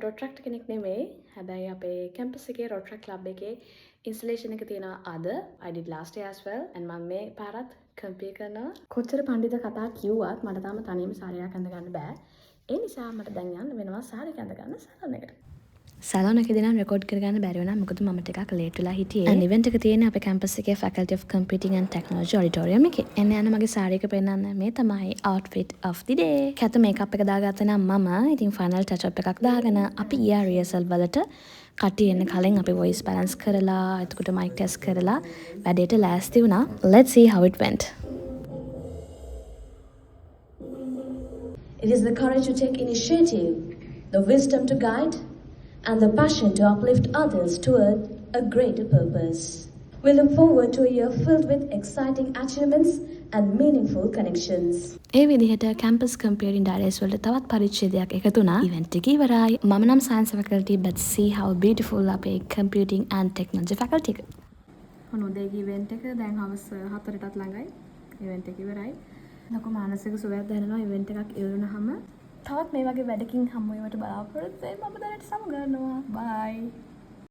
රොට්‍රැක්ටර් කෙනෙක් නෙමෙයි. හැබැයි අපේ කැම්පස් එකේ රොට්‍රැක්ටර් ක්ලබ් එකේ ඉන්ස්ටලේෂන් එක තියෙනවා අද. I did last year as well and මම මේ පාරත් කම්පීට් කරනවා. කොච්චර පඬිත කතා කිව්වත් මට තාම තනියම සාරියක් අඳ ගන්න බෑ. ඒ නිසා මට දැන් යන්න වෙනවා සාරියක් අඳ ගන්න සැලොන් එකට. සැලොන් එකේදී නම් රෙකෝඩ් කරගන්න බැරි වුණා මොකද මම ටිකක් ලේට් වෙලා හිටියේ. and event එක තියෙන්නේ අපේ කැම්පස් එකේ Faculty of Computing and Technology auditorium එකේ. එන්න යන මගේ සාරි එක පෙන්නන්න මේ තමයි outfit of the day. කැත මේකප් එක දාගත්තේ නම් මම ඉතින් final touch up එකක් දාගෙන අපි ගියා rehearsal වලට. කට්ටිය එන්න කලින් අපි voice balance කරලා එතකොට mic test කරලා වැඩේට ලෑස්ති වුණා. Let's see how it went. It is the courage to take initiative, the wisdom to guide, and the passion to uplift others toward a greater purpose. We look forward to a year filled with exciting achievements and meaningful connections. ඒ විදිහට campus computing days වලට තවත් පරිච්ඡේදයක් එකතු වුණා. event එක ඉවරයි. මම නම් science faculty but see how beautiful අපේ computing and technology faculty එක. ඔන්න උදේගේ event එක දැන් හවස 4ටත් ළඟයි. event එක ඉවරයි. ලොකු මානසික සුවයක් දැනෙනවා event එකක් ඉවරුනහම. තවත් මේ වගේ වැඩකින් හමු වීමට බලාපොරොත්තු වෙයි. මම දැනට සමු ගන්නවා. bye.